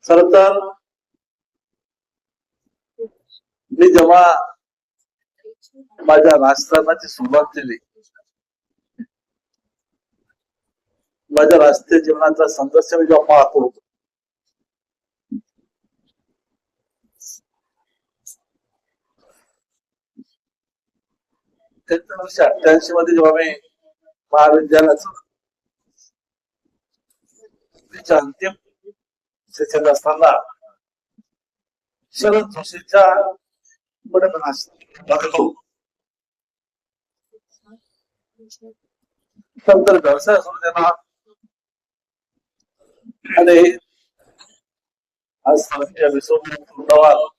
खर तर मी जेव्हा माझ्या राजकारणाची सुरुवात केली, माझ्या राजकीय जीवनाचा संघर्ष मी जेव्हा पाहतो, 1988 मध्ये जेव्हा मी महाविद्यालयाचं अंतिम सेशन असताना शरद जोशीच्या नंतर व्यवसाय सुरू झाला आणि आज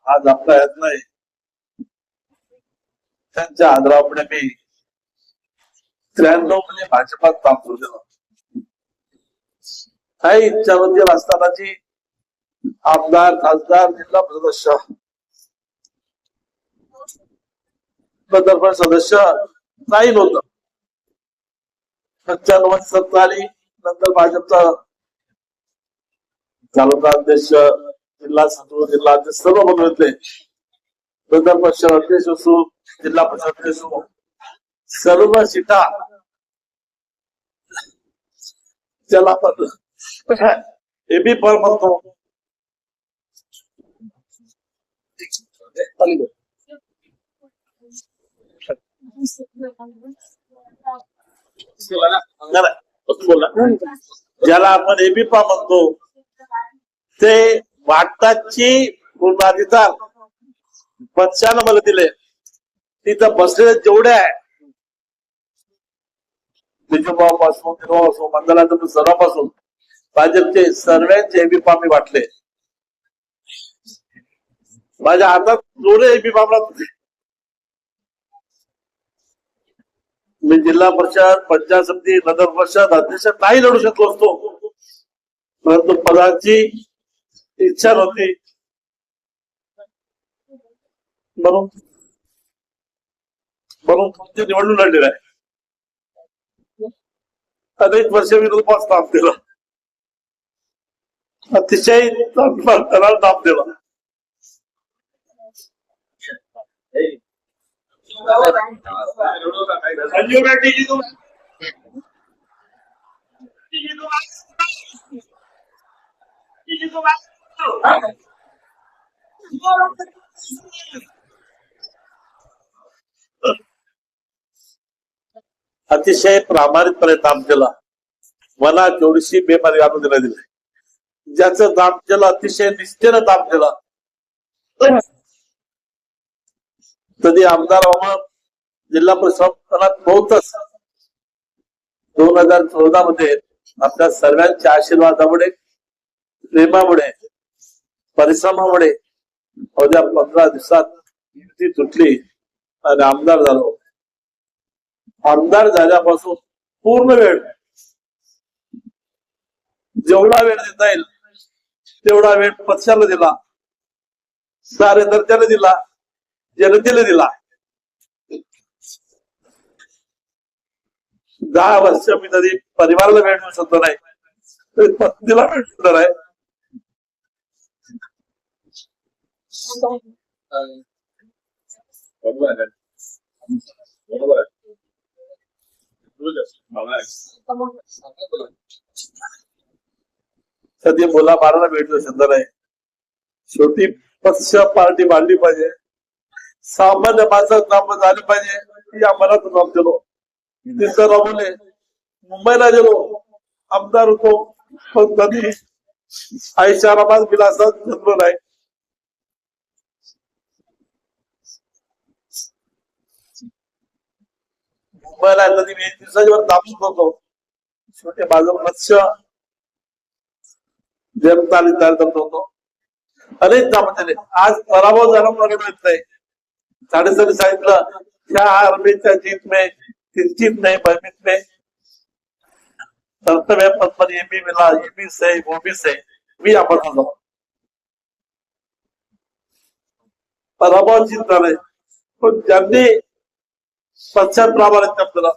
आज आपला येत नाही, त्यांच्या आदरापुढे मी 93 मध्ये भाजपात काम सुरू केलं. काही इच्छावरती असतानाची आमदार, खासदार, जिल्हा परिषद सदस्य सदस्य नाही नव्हतं. 95 सत्ता आली, नंतर भाजपचा तालुका अध्यक्ष, जिल्हा सचिव, जिल्हा अध्यक्ष सर्व बनवले. नंतर परिषद अध्यक्ष असो, जिल्हा परिषद अध्यक्ष असो, सर्व सीटा त्याला एबी पर म्हणतो. ज्याला आपण एबीपा म्हणतो ते वाटताची पूर्णाधिकार पक्षानं मला दिले. तिथं बसलेले जेवढे आहे पासून मंडळाचं सर्वांपासून भाजपचे सर्वांचे एबीपा मी वाटले. माझ्या हातात जोडे एबीपा मी जिल्हा परिषद, पंचायत समिती, नगर परिषद अध्यक्ष नाही लढू शकलो असतो, परंतु पदाची इच्छा नव्हती म्हणून तुमची निवडणूक लढलेला आहे. अनेक वर्ष मी रूपास काम केलं, अतिशय नाम दिलं. अतिशय प्रामाणिकपणे काम केलं. मला थोडीशी बेमारी आणून देण्यात दिली. ज्याचं काम केलं अतिशय निष्ठेनं काम केलं. कधी आमदार व्हावं, जिल्हा परिषद बहुतच 2014 मध्ये आपल्या सर्वांच्या आशीर्वादामुळे, प्रेमामुळे, परिश्रमामुळे अवघ्या 15 दिवसात युती तुटली आणि आमदार झालो. आमदार झाल्यापासून पूर्ण वेळ, जेवढा वेळ देता येईल तेवढा वेळ पक्षाला दिला, कार्यकर्त्याला दिला, जनतेला दिला. 10 वर्ष मी कधी परिवाराला वेळ देऊ शकतो नाही, तरी पत्नीला वेळ देणार आहे. कधी मुला बाळाला वेळ देऊ शकतो नाही. शेवटी पक्ष पार्टी मांडली पाहिजे, सामान्य माणसात काम झाले पाहिजे, या मनात काम केलो. तिथं राहून मुंबईला गेलो, आमदार होतो, पण कधी आईच्या आरामात विलासात जन्म नाही. मुंबईला कधी 20 दिवसाच्या वर तापून होतो. शेवटी माझं लक्ष जनताने तयार करत होतो. अनेक काम केले. आज पराभव झाला म्हणून येत नाही. साडेसाती सांगितलं, क्या अरबीच्या जीत में किंचित नहीं भयभीत में कर्तव्य पथ पर ये भी मिला, ये भी सही, वो भी सही. मी आपण होतो पराभव चिंता नाही, पण ज्यांनी पक्षात प्रामाणिक केलं,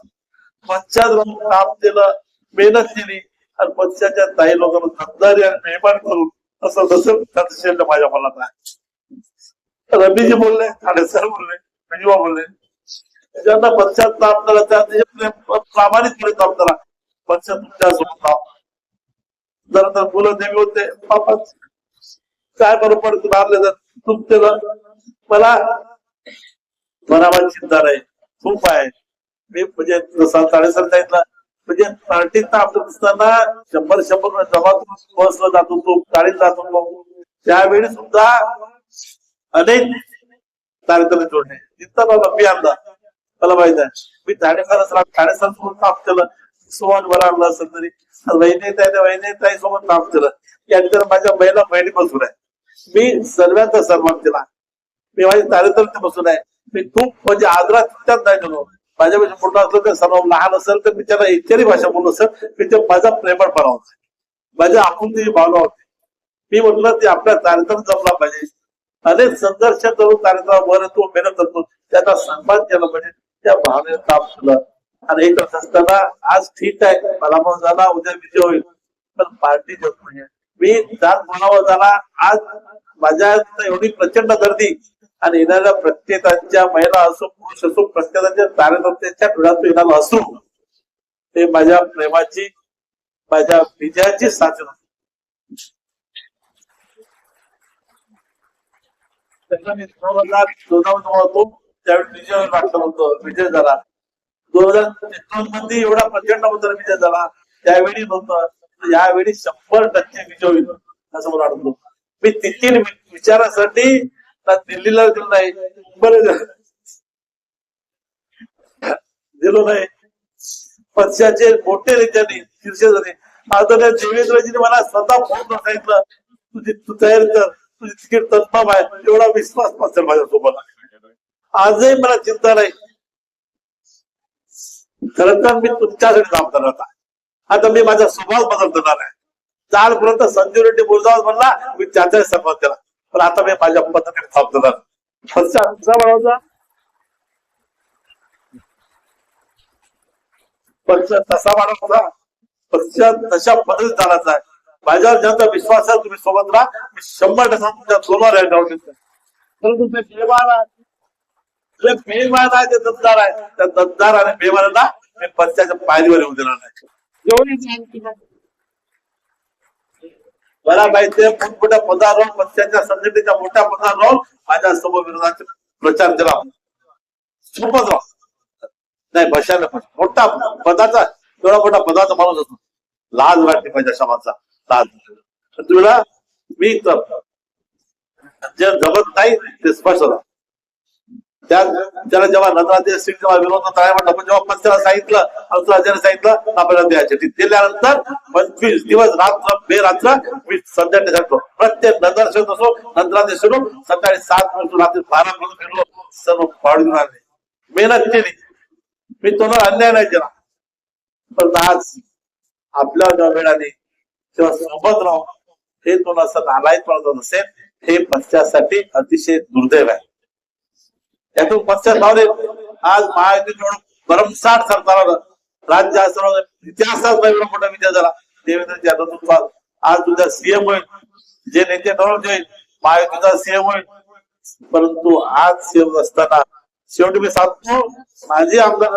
पक्षात काम केलं, मेहनत केली आणि पक्षाच्या काही लोकांना गद्दारी आणि मेहमान करून असं तसं त्याचं माझ्या मनात आहे. रबीजी बोलले, ठाणेसर बोलले, विजवा बोलले, ज्यांना पश्चाताप करा त्या प्रामाणिकपणे काम करा. पक्ष तुमच्यासोबत राहा. जर तर मुलं देवी होते बापा काय बरोबर मारले तर तुमचे मला मनावर चिंता नाही, खूप आहे. मी म्हणजे जसा ठाणेसर सांगितलं, म्हणजे पार्टीचा आपलं असताना 100 जमा बसला जात होतो, गाडीत जात होतो. त्यावेळी सुद्धा अनेक कार्यक्रम जोडले तिथं मला मी आणला. मला माहित आहे मी ठाणेसर सोबत काम केलं. सोहन मला आणलं असेल तरी वहिनी सोबत काम केलं. त्यानंतर माझ्या महिला बहिणी बसून आहे. मी सर्वांचा सन्मान केला. मी माझी कार्यकर्ते बसून आहे. मी खूप म्हणजे आदरात तिथ्यात नाही गेलो. माझ्यापेक्षा मोठा असलं तर सर्व लहान असेल तर मी त्याला इतरी भाषा बोललो असेल मी ते माझा प्रेमळपणा होता, माझ्या आपुलकी भावना होती. मी म्हटलं ते आपल्या कार्यक्रम जमला पाहिजे. अनेक संघर्ष करून कार्यक्रमावर तो मेहनत करतो, त्याचा सन्मान केला पाहिजे. त्या भावनेत काम केलं आणि हे करत असताना आज ठीक आहे पराभव झाला, उद्या विजय होईल, पण पार्टी होत म्हणजे मी जात म्हणावं झाला. आज माझ्या एवढी प्रचंड गर्दी आणि येणाऱ्या प्रत्येकाच्या महिला असो पुरुष असो प्रत्येकाच्या कार्यकर्त्यांच्या डोळ्यातून येणारा असो ते माझ्या प्रेमाची माझ्या विजयाची साथ मी 2014 होतो त्यावेळी विजय वाटलं होतं. विजय झाला 2013 मध्ये एवढा प्रचंड होता विजय झाला. त्यावेळी नव्हतं, यावेळी 100% विजय होईल असं मला वाटतं. मी तिथे विचारासाठी दिल्लीला गेलो नाही, मुंबईला गेलो नाही. पक्षाचे मोठे नेत्यांनी शीर्षस्थानी आदरणीय देवेंद्रजीने मला स्वतः फोन सांगितलं तू तयारी कर, तुझी तिकीट तत्माम आहे. एवढा विश्वास असेल माझ्यासोबत. आजही मला चिंता नाही. खरं तर मी तुमच्यासाठी काम करणार आहे. आता मी माझा स्वभाव बदल देणार आहे. कालपर्यंत संजीव रेड्डी बोलदावर म्हणला मी त्याचाही सन्मान केला, पण आता मी माझ्या पद्धतीने काम करणार. पक्ष तसा वाढवता, पक्ष तशा पद्धतीत चालायचा आहे. माझ्यावर ज्यांचा विश्वास आहे तुम्ही सोबत राहा. मी 100% तुमच्या सोबत आहे. परंतु ते बेमान आहे, ते दमदार आहे. त्या दमदार आणि बेमानांना मी पक्षाच्या पायरीवर येऊन देणार नाही. मला माहिती आहे मोठमोठ्या पदावर राहून पक्षाच्या संघटनेच्या मोठ्या पदावर राहून माझ्या समोर विरोधाचा प्रचार केला सोबत राहून नाही बशाला पण मोठा पदाचा एवढा मोठा पदाचा माणूस असतो. लाज वाटते माझ्या समाजाचा लाज. तुला मी जे जमत नाही ते स्पष्ट होता. त्याला जेव्हा नंदराजे सिंग जेव्हा विरोध काय म्हटलं, पण जेव्हा पक्षाला सांगितलं राजाने सांगितलं आपल्याला द्यायचे दिल्यानंतर 25 दिवस रात्र बेरात्र मी संध्याकाळी सांगतो प्रत्येक नंदर्शक असो नंदराजे सोडून सकाळी 7 वाजून रात्री 12 वाजून फिरलो. सर्व पाडून आले, मेहनत केली. मी तुम्हाला अन्याय नाही केला. पण आज आपल्या वेळाने तेव्हा सोबत राहू हे असं नालायक पडत नसेल हे पक्षासाठी अतिशय दुर्दैव आहे. यातून पक्षात लावले आज महायुतीकडून भरमसाठ सरकार राज्य इतिहासात एवढा मोठा विजय झाला. देवेंद्र यादव आज तुझा सीएम होईल, जे नेते ठरवून होईल महायुतीचा सीएम होईल. परंतु आज सीएम असताना शेवटी मी सांगतो माझे आमदार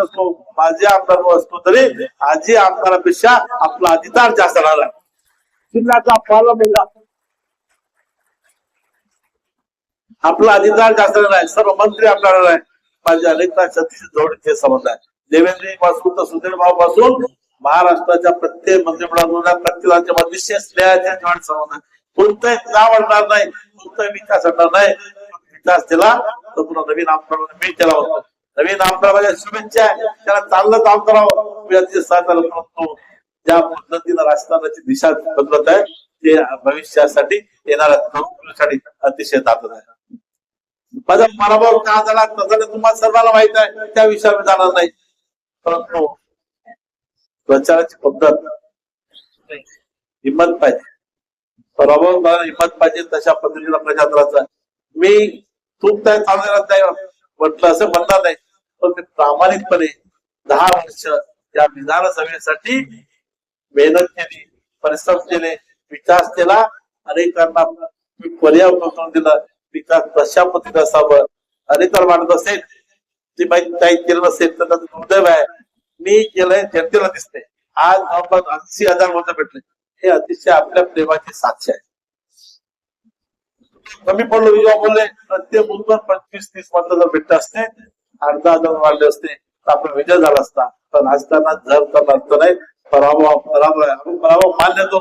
असतो तरी आजी आमदारापेक्षा आपला अधिकार जास्त राहिला. जिल्ह्याचा पाला मिळाला आपला अधिकार जास्त आहे. सर्व मंत्री आपल्याला आहे. माझ्या अनेकता छत्तीस जवळचे संबंध आहे. देवेंद्र पासून तर सुधीर भाऊ पासून महाराष्ट्राच्या प्रत्येक मंत्रिमंडळात प्रत्येक राज्यामध्ये विशेष न्यायाचे जवळ संबंध आहे. कोणताही नाव आणणार नाही, कोणताही विकास आणणार नाही. विकास केला तर पुन्हा नवीन आमदारांनी मी केला होता. नवीन आमदार माझ्या शुभेच्छा आहे, त्याला चांगलं काम करावं मी अतिशय सहकार्य करतो. ज्या पद्धतीनं राजकारणाची दिशा बदलत आहे ते भविष्यासाठी येणाऱ्या तरुणांसाठी अतिशय ताकद आहे. माझा पराभव का झाला तसं तुम्हाला सर्वांना माहित आहे, त्या विषयावर जाणार नाही. परंतु प्रचाराची पद्धत हिंमत पाहिजे, पराभव हिंमत पाहिजे. तशा पद्धतीला प्रचार करायचा. मी खूप काय चांगलं नाही म्हटलं असं म्हणणार नाही, पण मी प्रामाणिकपणे 10 वर्ष या विधानसभेसाठी मेहनत केली, परिश्रम केले, विकास केला अनेकांना मी पर्याय करून दिला विकास कशा पद्धतीने असावं. अनेकांना वाटत असेल ती बाई काही केलं नसेल तर त्याचं दुर्दैव आहे. मी केलंय जनतेला दिसते. आज आपण 80,000 मतं भेटले हे अतिशय आपल्या प्रेमाची साक्ष आहे. कमी पडलो विजय बोलले प्रत्येक मुलगा 25-30 मतं जर भेटले असते 8,000 वाढले असते तर आपण विजय झाला असता. पण असताना जर तर अर्थ नाही. पराभव मानतो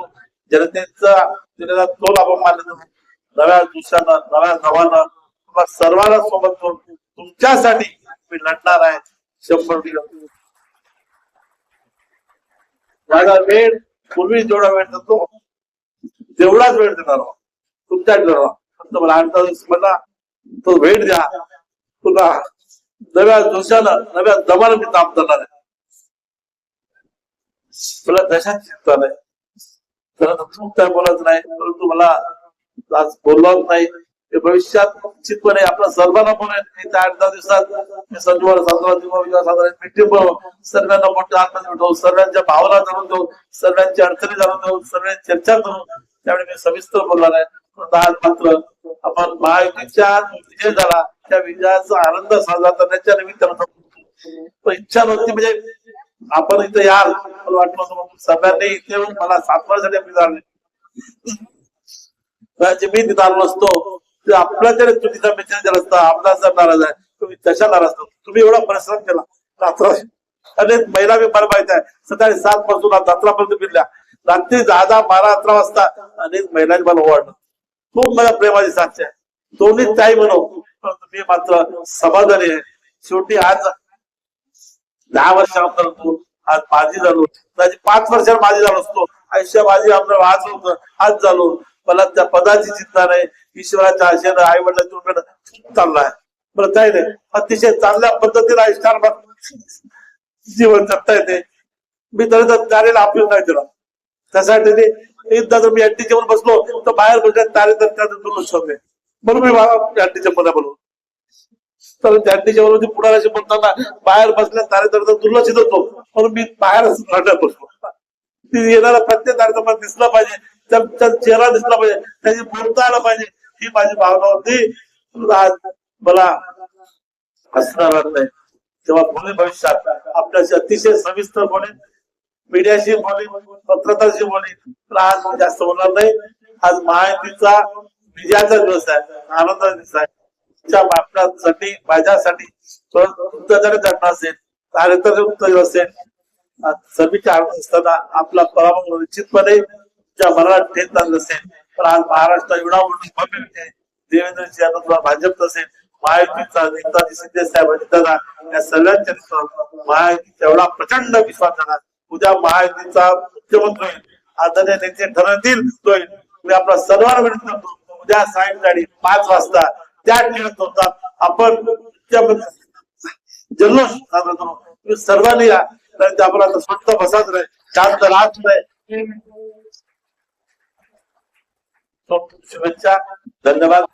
जनतेचा दिलेला तोल आपण मानतो. नव्या दिवसानं नव्या जवानं सर्वांना सोबत घेऊन तुमच्यासाठी मी लढणार आहे 100%. माझा वेळ पूर्वी जेवढा वेळ देतो तेवढाच वेळ देणार तुमच्याकडे. फक्त मला 8 दिवस मला तो वेळ द्या. तुला नव्या जोशानं नव्या जमानं मी काम करणार आहे. तुला कशात चिंता नाही. खरं तर तू काय बोलत नाही परंतु मला आज बोललाच नाही. भविष्यात निश्चितपणे आपल्या सर्वांना बोलेल. येत्या 8-10 दिवसात मी संजूवर मीटिंग सर्वांना मोठे आनंद भेटवू. सर्वांच्या भावना जाणून देऊ. सर्वांची अडचणी जाणून देऊ. सर्वांची चर्चा करू. त्यावेळी मी सविस्तर बोलणार आहे. आज मात्र आपण महायुतीच्या विजय झाला त्या विजयाचा आनंद साजरा करण्याच्या निमित्तानं इच्छा नव्हती म्हणजे आपण इथे याल मला वाटलं होतं सर्वांनी इथे येऊन मला सातवासाठी आपली झाले मी तिथं आलो नसतो ते आपला जर चुकीचा विचार केला असता. आपला जर नाराज आहे तुम्ही कशा नाराज असतो. तुम्ही एवढा परिश्रम केला रात्र अनेक महिला बी मला माहित आहे सकाळी 7 पासून रात्रापर्यंत फिरल्या. रात्री 10-12-11 वाजता अनेक महिलांनी मला ओवाळलं. खूप मला प्रेमाची साक्ष आहे. दोन्ही ताई म्हणू मी मात्र समाधानी आहे. शेवटी आज 10 वर्षानंतर आज माझी झालो. 5 वर्षात माझी झालो असतो. आयुष्य माझी आपलं आज होतं आज झालो. मला त्या पदाची चिंता नाही. ईश्वराच्या आशेनं आई वडिलांच्या चाललाय बरं काय नाही. अतिशय चांगल्या पद्धतीने आयुष्यात जीवन जगता येते. मी तरी तर तारेला आपलं नाही दिला त्यासाठी एकदा जर मी अँटी जेवण बसलो तर बाहेर बसल्यात तारे तर त्याचं दुर्लक्ष होते म्हणून मी अँटीच्या मध्ये बोलवतो. तर अँटीच्या बरोबर पुढाऱ्याशी बोलताना बाहेर बसल्या तारे तर दुर्लक्षित होतो म्हणून मी बाहेरच रडत बसलो. ती येणारा प्रत्येक कार्यक्रमात दिसला पाहिजे. त्यांचा चेहरा दिसला पाहिजे. त्याची बोलता आलं पाहिजे ही माझी भावना होती. आज मला हसणार नाही तेव्हा बोले भविष्यात आपल्याशी अतिशय सविस्तर बोले मीडियाशी बोले पत्रकाराशी बोले. तर आज मी जास्त बोलणार नाही. आज महायुतीचा विजयाचा दिवस आहे. आनंदाचा दिवस आहे. आपल्यासाठी माझ्यासाठी जगणार असेल कार्यक्रम असेल सर्वीच्या आनंद असताना आपला पराभव निश्चितपणे ज्या मनात ठेच आणलं असेल. पण आज महाराष्ट्र एवढा मोठी भव्य विजय देवेंद्रजी आता भाजप असेल महायुतीचा नेताजी शिंदे साहेब दादा या सगळ्यांच्या महायुतीचा एवढा प्रचंड विश्वास झाला. उद्या महायुतीचा मुख्यमंत्री होईल. आदरणीय नेते ठरवतील तो होईल. मी आपला सर्वांना विनंती करतो उद्या सायंकाळी 5 वाजता त्या ठिकाणी होतात आपण जल्लोष साजरा करू. सर्वांनी या आपण आता स्वतः बसाच नाही शांत राहत नाही. शुभेच्छा धन्यवाद.